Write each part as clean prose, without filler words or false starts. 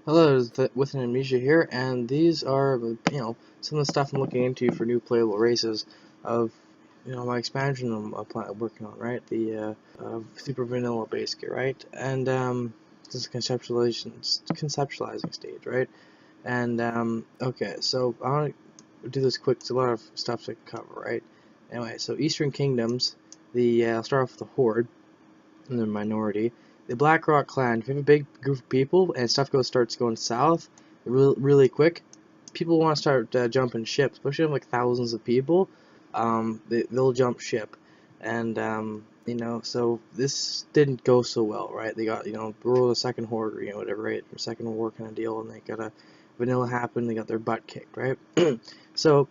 Hello, with an amnesia here, and these are, some of the stuff I'm looking into for new playable races of, my expansion I'm working on, right? The super vanilla basically, right? And this is conceptualizing stage, right? And okay, so I want to do this quick. It's a lot of stuff to cover, right? Anyway, so Eastern Kingdoms, I'll start off with the Horde and the minority. The BlackRock clan, if you have a big group of people and stuff starts going south really quick, people want to start jumping ship, especially if like thousands of people. They'll jump ship, and so this didn't go so well, right? They got Rule of the Second Horde, or whatever, right? Or Second War kind of deal, and they got a vanilla happen. They got their butt kicked, right? So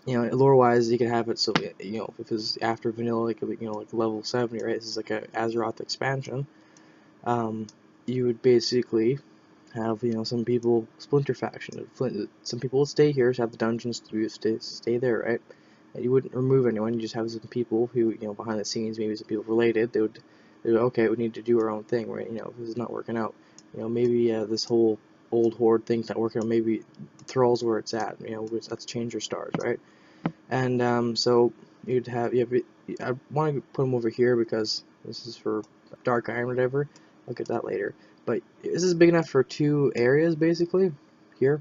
lore-wise, you can have it so if it's after vanilla, it could be like level 70, right? This is like a Azeroth expansion. Um, you would basically have some people splinter faction. Some people would stay here, to have the dungeons to stay there, right? And you wouldn't remove anyone. You just have some people who behind the scenes, maybe some people related. They would okay, we need to do our own thing, right? If this is not working out, maybe this whole old horde thing's not working out. Maybe Thrall's where it's at. Let's change your stars, right? And so I want to put them over here because this is for dark iron, whatever. I'll get that later. But this is big enough for two areas basically. Here,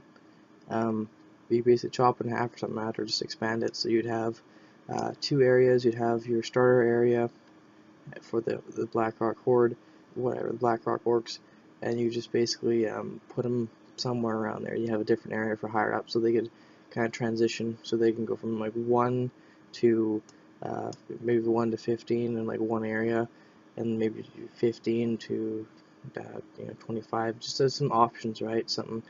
you basically chop it in half or something like that, or just expand it. So you'd have two areas. You'd have your starter area for the Blackrock Horde, whatever the Blackrock Orcs, and you just basically put them somewhere around there. You have a different area for higher up, so they could kind of transition, so they can go from like 1 to maybe 1 to 15 in like one area, and maybe 15 to 25. Just as some options, right? Something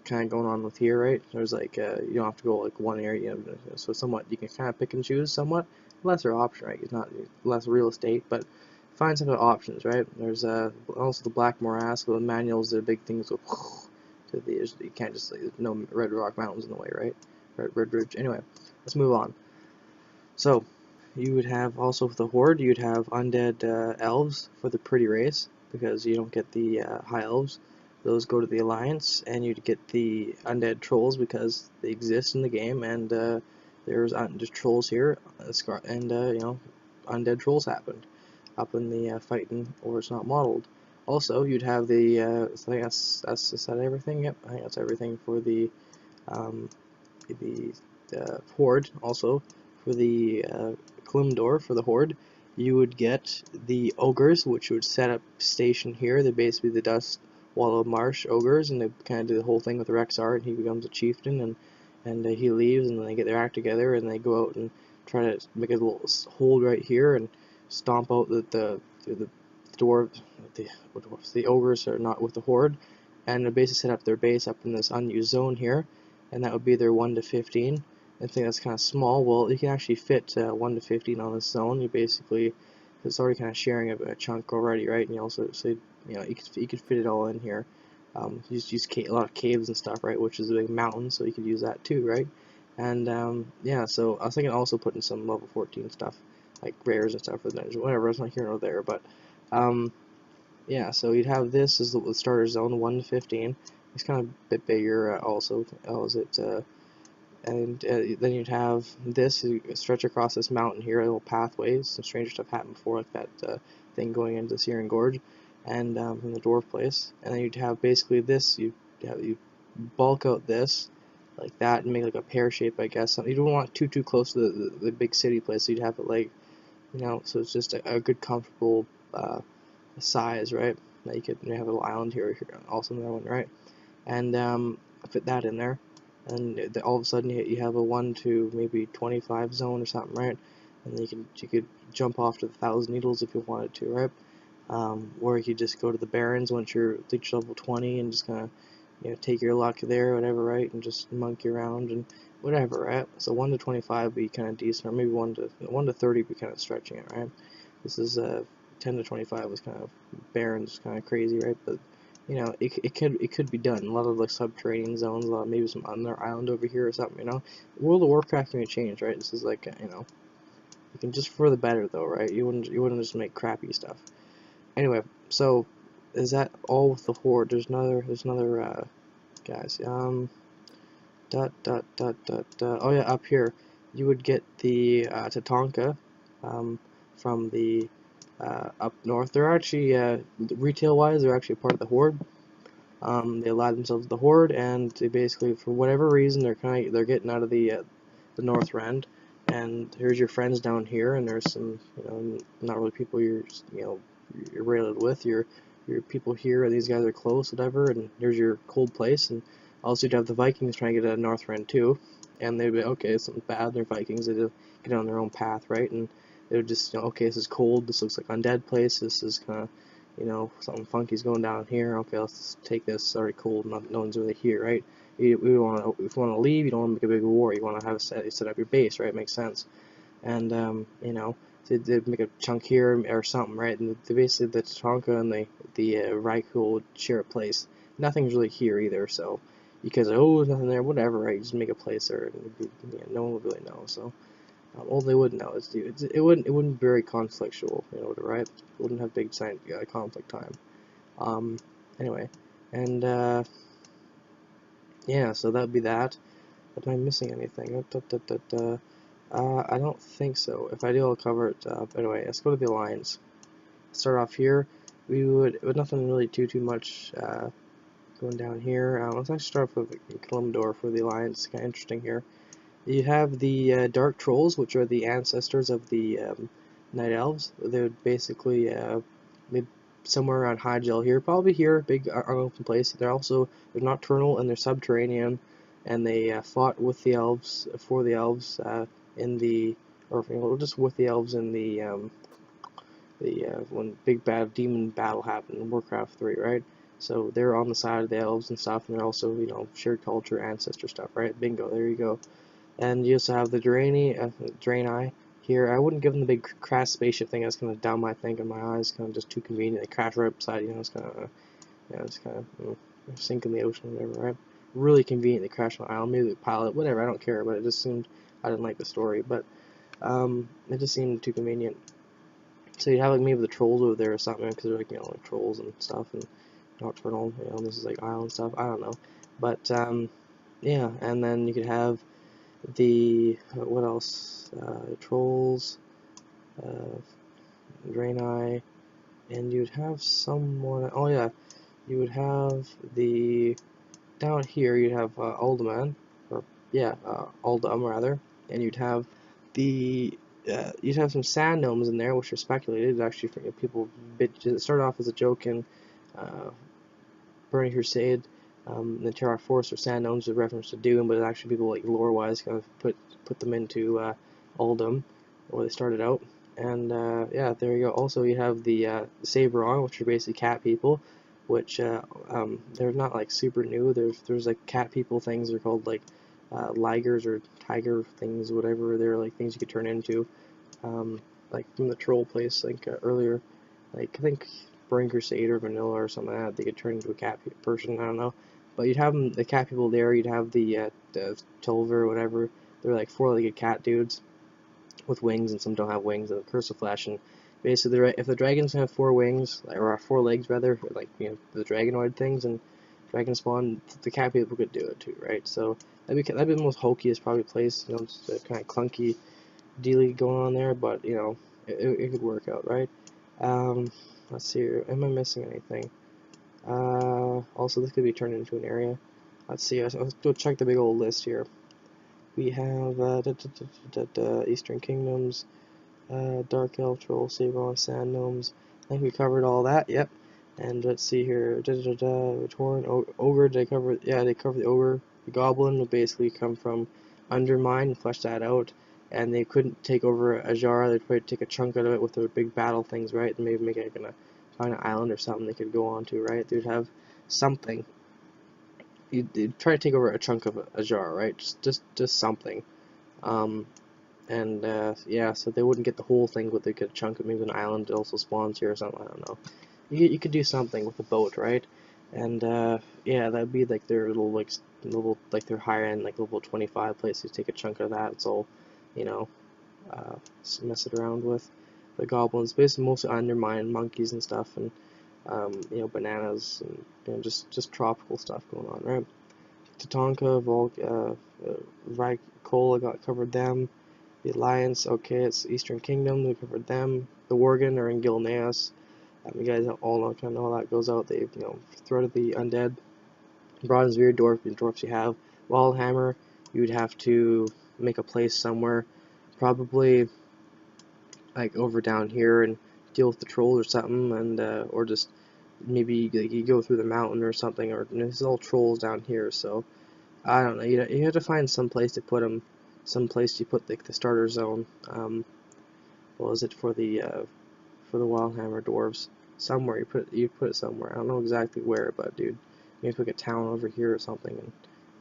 kind of going on with here, right? There's like you don't have to go like one area, so somewhat you can kind of pick and choose somewhat. Lesser option, right? It's not less real estate, but find some options, right? There's also the Black Morass with the manuals. They're big things with to the you can't just there's no Red Rock Mountains in the way, right? Red Ridge. Anyway, let's move on. So you would have also for the Horde, you'd have undead elves for the pretty race because you don't get the high elves. Those go to the Alliance, and you'd get the undead trolls because they exist in the game, and there's trolls here, and undead trolls happened up in the fighting, or it's not modeled. Also, you'd have the I think is that everything? Yep, I think that's everything for um, the Horde. Also, for the Kalimdor, for the Horde, you would get the Ogres, which would set up station here. They're basically the Dust Wallow Marsh Ogres, and they kind of do the whole thing with Rexar, and he becomes a chieftain, and he leaves, and then they get their act together, and they go out and try to make a little hold right here, and stomp out the dwarves, the Ogres are not with the Horde, and they basically set up their base up in this unused zone here, and that would be their 1 to 15. I think that's kind of small. Well, you can actually fit 1 to 15 on this zone. You basically, it's already kind of sharing a chunk already, right? And you also, so you could fit it all in here. You just use a lot of caves and stuff, right? Which is a big mountain, so you could use that too, right? And yeah, so I was thinking also putting some level 14 stuff, like rares and stuff for the dungeon, whatever. It's not here nor there, but um, yeah. So you'd have this as the starter zone, 1 to 15. It's kind of a bit bigger also. As it and then you'd have this stretch across this mountain here, little pathways. Some stranger stuff happened before, like that thing going into Searing Gorge, and from the dwarf place. And then you'd have basically this. You bulk out this like that and make like a pear shape, I guess. You don't want too close to the big city place. So you'd have it like so it's just a good comfortable size, right? That you have a little island here also another one, right? And fit that in there, and all of a sudden you have a 1 to maybe 25 zone or something, right? And then you could jump off to the Thousand Needles if you wanted to, right? Or you could just go to the Barrens once you're reach level 20 and just kind of take your luck there, whatever, right? And just monkey around and whatever, right? So 1 to 25 would be kind of decent, or maybe 1 to 30 would be kind of stretching it, right? This is 10 to 25 was kind of Barrens, kind of crazy, right? But it could be done. A lot of like subterranean zones, maybe some other island over here or something. World of Warcraft can change, right? This is like you can just for the better though, right? You wouldn't just make crappy stuff. Anyway, so is that all with the horde? There's another guys. Oh yeah, up here you would get the Tatanka from the up north. They're actually retail-wise, they're actually part of the horde. They allied themselves to the horde, and they basically, for whatever reason, they're getting out of the North Rend. And here's your friends down here, and there's some, not really people you're related with. Your people here, these guys are close, whatever. And here's your cold place, and also you'd have the Vikings trying to get out of North Rend too. And they'd be, okay, something's bad. They're Vikings. They just get on their own path, right? And they would just, okay, this is cold. This looks like undead place. This is kind of something funky's going down here. Okay, let's just take this. It's already cold. No one's really here, right? If you want to leave, you don't want to make a big war. You want to have set up your base, right? It makes sense. And they make a chunk here or something, right? And basically the Tatanka and the Raikou would share a place. Nothing's really here either, so because there's nothing there, whatever, right? You just make a place there, and no one would really know. So. All they would know is it wouldn't be very conflictual, right? It wouldn't have big conflict time. Um, anyway, and yeah, so that'd be that. Am I missing anything? I don't think so. If I do, I'll cover it. Anyway, let's go to the alliance. Start off here. With nothing really too much going down here. Let's actually start off with Kalimdor for the alliance. Kind of interesting here. You have the Dark Trolls, which are the ancestors of the Night Elves. They would basically live somewhere around Hyjal here, probably here, big open place. They're nocturnal and they're subterranean, and they fought with the elves, for the elves in the, or just with the elves in the when big bad demon battle happened in Warcraft 3, right? So they're on the side of the elves and stuff, and they're also shared culture, ancestor stuff, right? Bingo, there you go. And you also have the Draenei here. I wouldn't give them the big crash spaceship thing. That's kind of dumb, I think, in my eyes. Kind of just too convenient. They crash right beside you. It's kind of, sink in the ocean, or whatever, right? Really convenient. They crash on an island. Maybe the pilot, whatever. I don't care. But it just seemed I didn't like the story. But it just seemed too convenient. So you have like maybe the trolls over there or something, because they're like trolls and stuff and nocturnal. This is like island stuff. I don't know. But yeah, and then you could have the what else? Trolls, Draenei, and you'd have someone. Oh yeah, you would have the down here. You'd have Alderman, or yeah, Aldum rather, and you'd have some sand gnomes in there, which are speculated. Actually, for people, it started off as a joke in uh, Burning Crusade. The Terra Force or Sand Gnomes with reference to Doom, but actually people like lore-wise kind of put them into Uldum, where they started out. And yeah, there you go. Also, you have the Saberon, which are basically cat people, which they're not like super new. There's like cat people things. They're called like ligers or tiger things, whatever. They're like things you could turn into, like from the troll place, like earlier. Like I think Burning Crusade or Vanilla or something like that, they could turn into a cat person. I don't know, but you'd have the cat people there. You'd have the Tulver or whatever. They're like four-legged cat dudes with wings, and some don't have wings. And the Curse of Flesh. And basically, if the dragons have four wings or four legs rather, like the dragonoid things and dragon spawn, the cat people could do it too, right? So that'd be the most hokiest probably place. It's kind of clunky dealy going on there, but it could work out, right? Let's see here. Am I missing anything? Also, this could be turned into an area. Let's see. Let's go check the big old list here. We have Eastern Kingdoms, Dark Elf, Troll, Saberon, Sand Gnomes. I think we covered all that. Yep. And let's see here. Torn Ogre. Did I cover? Yeah, they covered the Ogre. The Goblin would basically come from Undermine and flesh that out. And they couldn't take over Ajara. They'd probably take a chunk out of it with their big battle things, right? And maybe make it like find an island or something they could go on to, right? They'd have something. You'd try to take over a chunk of Ajara, right? Just something. Um, and yeah, so they wouldn't get the whole thing, but they get a chunk of maybe an island that also spawns here or something. I don't know. You could do something with a boat, right? And yeah, that'd be like their like their higher end like level 25 place. You take a chunk of that. It's all, you know, mess it around with the goblins. Basically, mostly undermine monkeys and stuff, and you know, bananas and you know, just tropical stuff going on, right? Tatanka, Vykola got covered them. The Alliance, okay, it's Eastern Kingdom, we covered them. The Worgen are in Gilneas. You guys all know kind of know how that goes out. They, you know, throw to the undead. Bronzebeard, dwarfs you have. Wildhammer, you would have to make a place somewhere, probably like over down here and deal with the trolls or something, and or just maybe like, you go through the mountain or something, or you know, there's all trolls down here, so I don't know. You have to find some place to put them, some place to put the starter zone. What was it for the Wildhammer dwarves? Somewhere you put it somewhere. I don't know exactly where, but dude, maybe pick a town over here or something, and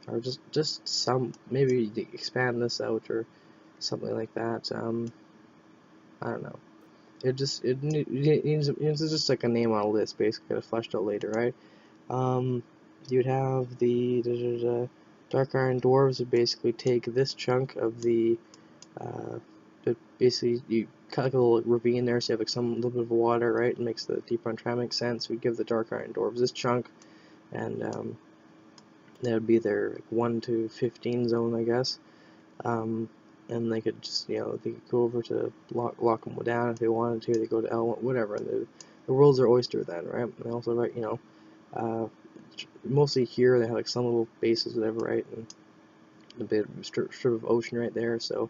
or just some maybe expand this out or something like that. I don't know. It needs just like a name on a list, basically, get it fleshed out later, right? You'd have the Dark Iron Dwarves would basically take this chunk of uh, basically you cut like a little ravine there, so you have like some little bit of water, right? It makes the deep run try make sense. We'd give the Dark Iron Dwarves this chunk, and that would be their like 1 to 15 zone, I guess. Um, and they could just, you know, they could go over to lock them down if they wanted to. They go to L1, whatever. The world's their oyster then, right? And also, right, you know, mostly here they have like some little bases, whatever, right? And a bit of strip of ocean right there. So,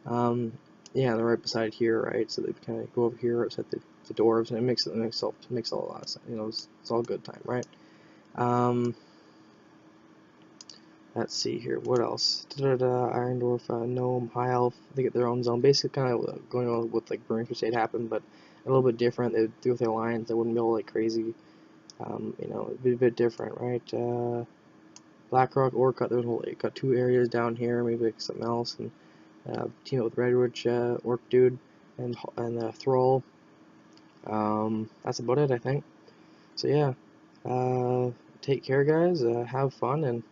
yeah, they're right beside here, right? So they kind of go over here outside the dwarves, and it makes a lot of sense. You know, it's all good time, right? Um, Let's see here. What else? Iron Dwarf, Gnome, High Elf. They get their own zone. Basically, kind of going on with like Burning Crusade happened, but a little bit different. They do with their alliance. They wouldn't be all like crazy. You know, it'd be a bit different, right? Blackrock, Orc got 2 areas down here. Maybe like something else, and team up with Redwitch, Orc dude, and Thrall. That's about it, I think. So yeah, take care, guys. Have fun and.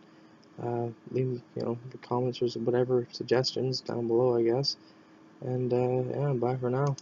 Leave, you know, the comments or whatever suggestions down below, I guess. And, yeah, bye for now.